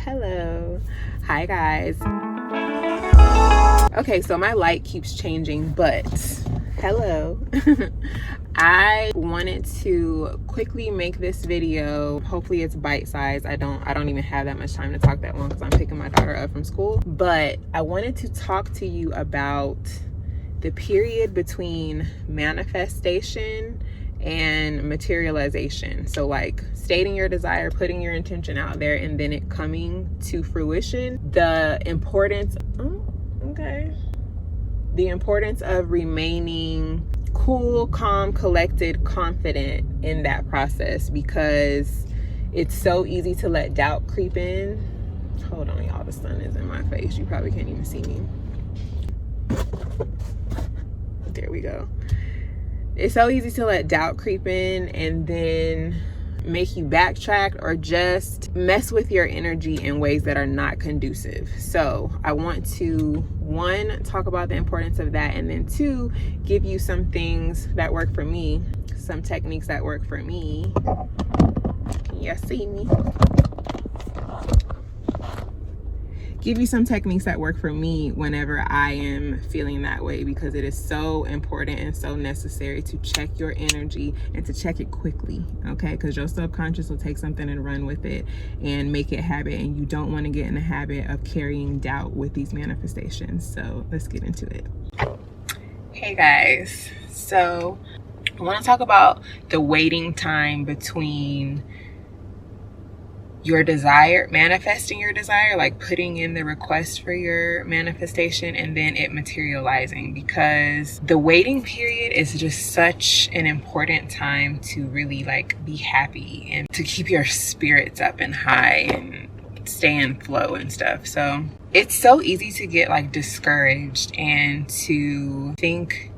Hello. Hi, guys. Okay, so my light keeps changing, but hello. I wanted to quickly make this video. Hopefully it's bite-sized. I don't even have that much time to talk that long because I'm picking my daughter up from school. But I wanted to talk to you about the period between manifestation and materialization. So like stating your desire, putting your intention out there, and then it coming to fruition. The importance of remaining cool, calm, collected, confident in that process, because it's so easy to let doubt creep in. Hold on, y'all, the sun is in my face. You probably can't even see me. There we go. It's so easy to let doubt creep in and then make you backtrack or just mess with your energy in ways that are not conducive. So I want to, one, talk about the importance of that, and then two, give you some things that work for me, some techniques that work for me. Can you see me? Give you some techniques that work for me whenever I am feeling that way, because it is so important and so necessary to check your energy and to check it quickly, okay? Because your subconscious will take something and run with it and make it habit, and you don't want to get in the habit of carrying doubt with these manifestations. So let's get into it. Hey guys, so I want to talk about the waiting time between your desire, manifesting your desire, like putting in the request for your manifestation, and then it materializing, because the waiting period is just such an important time to really like be happy and to keep your spirits up and high and stay in flow and stuff. So it's so easy to get like discouraged and to think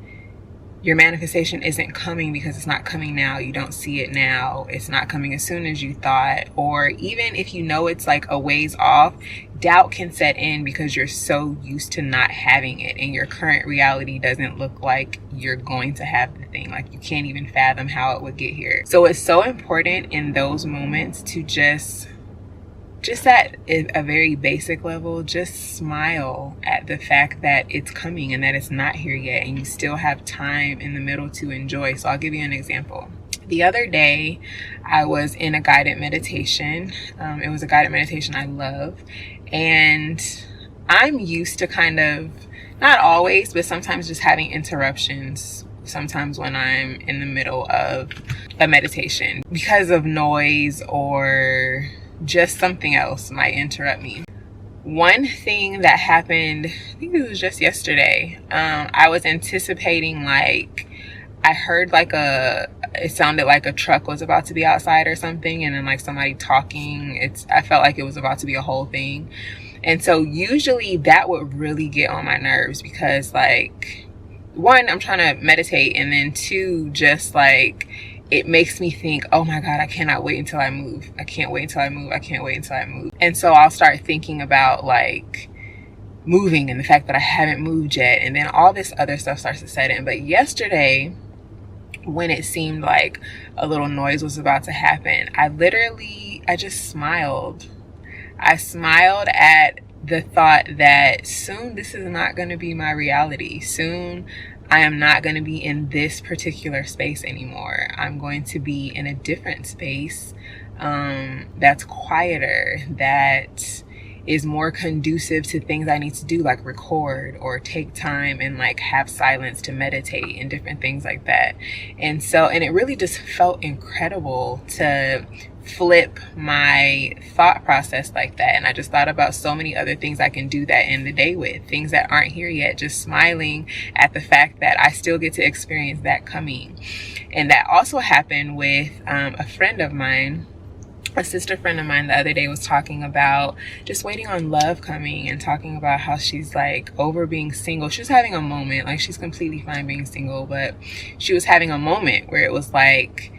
your manifestation isn't coming because it's not coming now. You don't see it now. It's not coming as soon as you thought. Or even if you know it's like a ways off, doubt can set in because you're so used to not having it, and your current reality doesn't look like you're going to have the thing. Like you can't even fathom how it would get here. So it's so important in those moments to just at a very basic level, just smile at the fact that it's coming and that it's not here yet, and you still have time in the middle to enjoy. So I'll give you an example. The other day, I was in a guided meditation. It was a guided meditation I love, and I'm used to kind of, not always, but sometimes just having interruptions sometimes when I'm in the middle of a meditation because of noise or just something else might interrupt me. One thing that happened, I think it was just yesterday, I was anticipating, like, I heard like it sounded like a truck was about to be outside or something, and then like somebody talking. I felt like it was about to be a whole thing. And so usually that would really get on my nerves, because like, one, I'm trying to meditate, and then two, just like, it makes me think, oh my God, I cannot wait until I move. I can't wait until I move. I can't wait until I move. And so I'll start thinking about like moving and the fact that I haven't moved yet. And then all this other stuff starts to set in. But yesterday, when it seemed like a little noise was about to happen, I just smiled. I smiled at the thought that soon this is not going to be my reality. Soon I am not going to be in this particular space anymore. I'm going to be in a different space that's quieter, that is more conducive to things I need to do, like record or take time and like have silence to meditate and different things like that. And it really just felt incredible to flip my thought process like that. And I just thought about so many other things I can do that in the day with, things that aren't here yet, just smiling at the fact that I still get to experience that coming. And that also happened with a friend of mine. A sister friend of mine the other day was talking about just waiting on love coming, and talking about how she's like over being single. She was having a moment, like she's completely fine being single, but she was having a moment where it was like,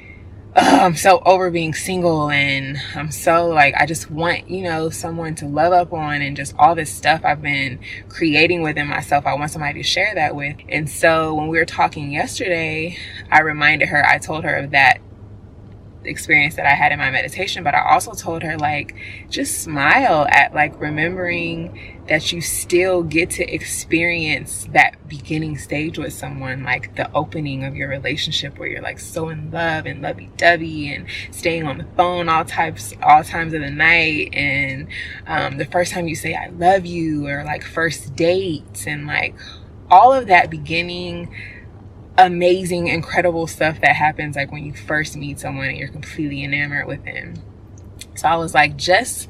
oh, I'm so over being single, and I'm so like, I just want, someone to love up on, and just all this stuff I've been creating within myself. I want somebody to share that with. And so when we were talking yesterday, I told her of that experience that I had in my meditation, but I also told her, like, just smile at, like, remembering that you still get to experience that beginning stage with someone, like the opening of your relationship where you're like so in love and lovey-dovey and staying on the phone all times of the night, and the first time you say I love you, or like first dates, and like all of that beginning amazing, incredible stuff that happens like when you first meet someone and you're completely enamored with them. So I was like, just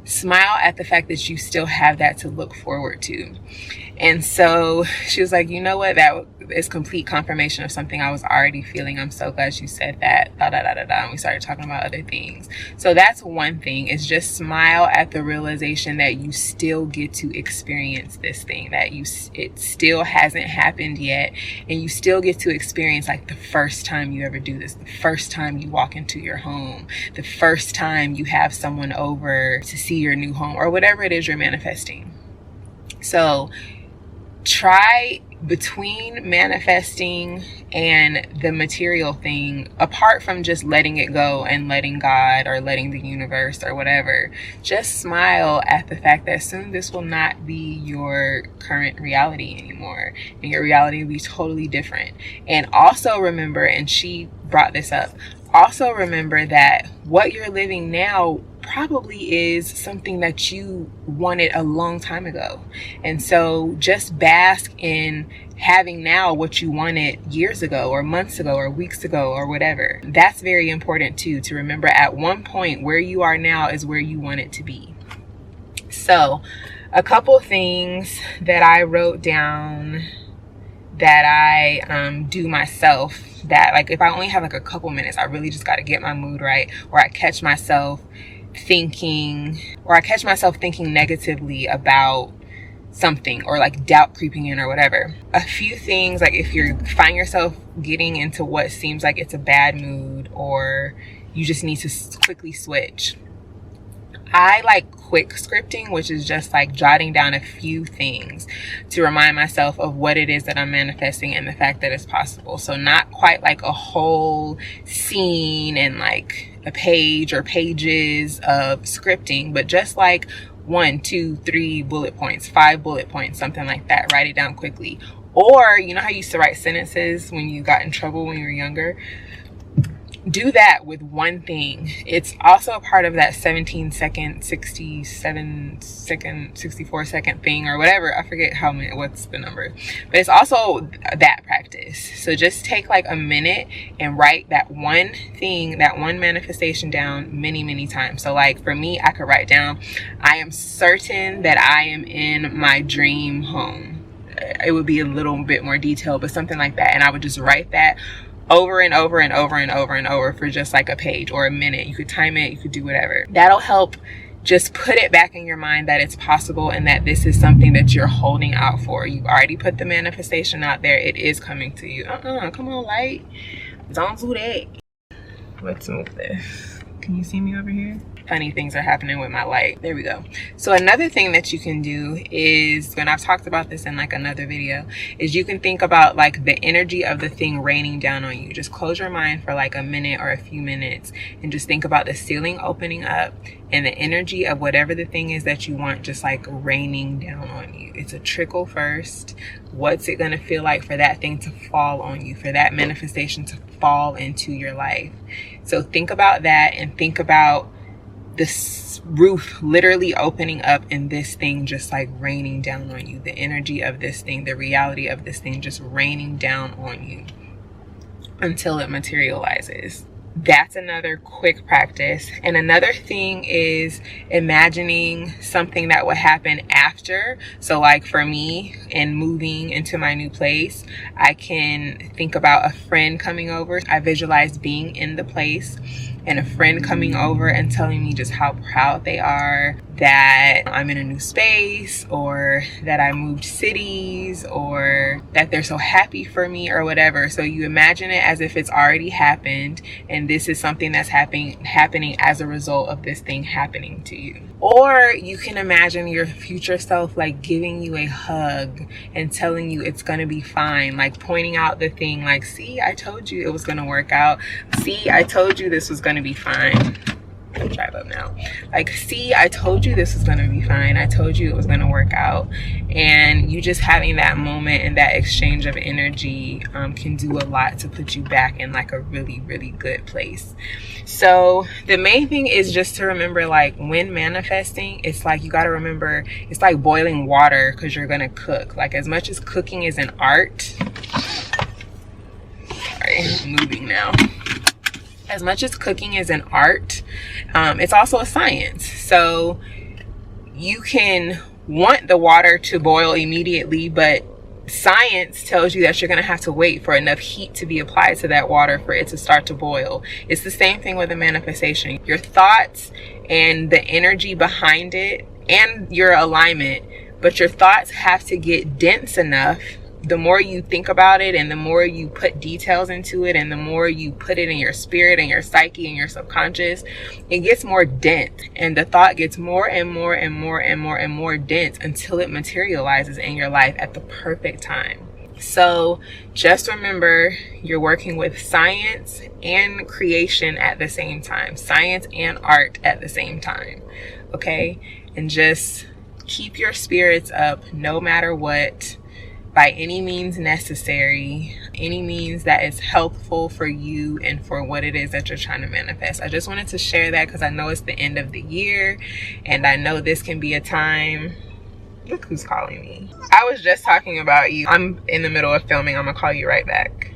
smile at the fact that you still have that to look forward to. And so she was like, you know what, that is complete confirmation of something I was already feeling. I'm so glad you said that, and we started talking about other things. So that's one thing, is just smile at the realization that you still get to experience this thing, that it still hasn't happened yet, and you still get to experience like the first time you ever do this, the first time you walk into your home, the first time you have someone over to see your new home, or whatever it is you're manifesting. So try, between manifesting and the material thing, apart from just letting it go and letting God or letting the universe or whatever, just smile at the fact that soon this will not be your current reality anymore, and your reality will be totally different. And also remember, and she brought this up, also remember that what you're living now probably is something that you wanted a long time ago. And so just bask in having now what you wanted years ago or months ago or weeks ago or whatever. That's very important too, to remember at one point where you are now is where you want it to be. So a couple things that I wrote down that I do myself, that like if I only have like a couple minutes, I really just got to get my mood right, or I catch myself thinking negatively about something, or like doubt creeping in or whatever. A few things, like if you find yourself getting into what seems like it's a bad mood, or you just need to quickly switch, I like quick scripting, which is just like jotting down a few things to remind myself of what it is that I'm manifesting and the fact that it's possible. So not quite like a whole scene and like a page or pages of scripting, but just like 1, 2, 3 bullet points, 5 bullet points, something like that. Write it down quickly. Or you know how you used to write sentences when you got in trouble when you were younger? Do that with one thing. It's also a part of that 17-second, 67-second, 64-second thing or whatever. I forget what's the number. But it's also that practice. So just take like a minute and write that one thing, that one manifestation down many, many times. So like for me, I could write down, I am certain that I am in my dream home. It would be a little bit more detailed, but something like that. And I would just write that over and over and over and over and over for just like a page or a minute. You could time it, you could do whatever. That'll help just put it back in your mind that it's possible and that this is something that you're holding out for. You've already put the manifestation out there. It is coming to you. Come on, light. Don't do that. Let's move this. Can you see me over here? Funny things are happening with my light. There we go. So another thing that you can do is, when I've talked about this in like another video, is you can think about like the energy of the thing raining down on you. Just close your mind for like a minute or a few minutes and just think about the ceiling opening up and the energy of whatever the thing is that you want just like raining down on you. It's a trickle first. What's it going to feel like for that thing to fall on you, for that manifestation to fall into your life? So think about that, and think about this roof literally opening up and this thing just like raining down on you. The energy of this thing, the reality of this thing just raining down on you until it materializes. That's another quick practice. And another thing is imagining something that would happen after. So like for me, in moving into my new place, I can think about a friend coming over. I visualize being in the place and a friend coming over and telling me just how proud they are that I'm in a new space, or that I moved cities, or that they're so happy for me or whatever. So you imagine it as if it's already happened, and this is something that's happening as a result of this thing happening to you. Or you can imagine your future self like giving you a hug and telling you it's gonna be fine, like pointing out the thing, like, see, I told you it was gonna work out. See, I told you this was gonna going to be fine. Drive up now. Like, see, I told you this was going to be fine. I told you it was going to work out. And you just having that moment and that exchange of energy can do a lot to put you back in like a really, really good place. So the main thing is just to remember, like, when manifesting, it's like you got to remember it's like boiling water, because you're going to cook. Like, as much as cooking is an art, sorry, I'm moving now. As much as cooking is an art, it's also a science. So you can want the water to boil immediately, but science tells you that you're going to have to wait for enough heat to be applied to that water for it to start to boil. It's the same thing with a manifestation. Your thoughts and the energy behind it and your alignment, but your thoughts have to get dense enough. The more you think about it and the more you put details into it and the more you put it in your spirit and your psyche and your subconscious, it gets more dense, and the thought gets more and more and more and more and more dense until it materializes in your life at the perfect time. So just remember, you're working with science and creation at the same time, science and art at the same time. Okay? And just keep your spirits up no matter what, by any means necessary, any means that is helpful for you and for what it is that you're trying to manifest. I just wanted to share that because I know it's the end of the year and I know this can be a time. Look who's calling me. I was just talking about you. I'm in the middle of filming. I'm gonna call you right back.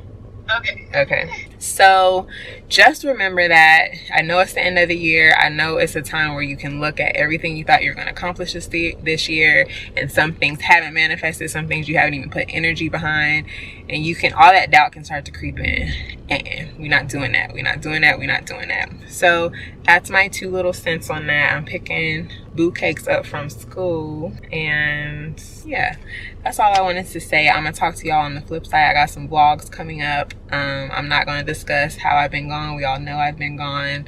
Okay. So just remember that I know it's the end of the year. I know it's a time where you can look at everything you thought you were going to accomplish this year, and some things haven't manifested, some things you haven't even put energy behind, and you can, all that doubt can start to creep in. And we're not doing that. We're not doing that. We're not doing that. So that's my 2 little cents on that. I'm picking boo cakes up from school, and yeah, that's all I wanted to say. I'm gonna talk to y'all on the flip side. I got some vlogs coming up. I'm not gonna discuss how I've been gone. We all know I've been gone.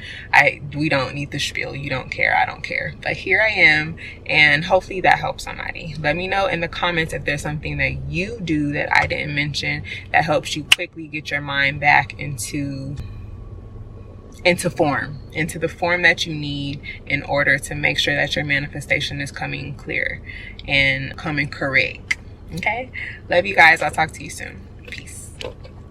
We don't need the spiel. You don't care. I don't care. But here I am, and hopefully that helps somebody. Let me know in the comments if there's something that you do that I didn't mention that helps you quickly get your mind back into form, into the form that you need in order to make sure that your manifestation is coming clear and coming correct. Okay? Love you guys. I'll talk to you soon. Peace.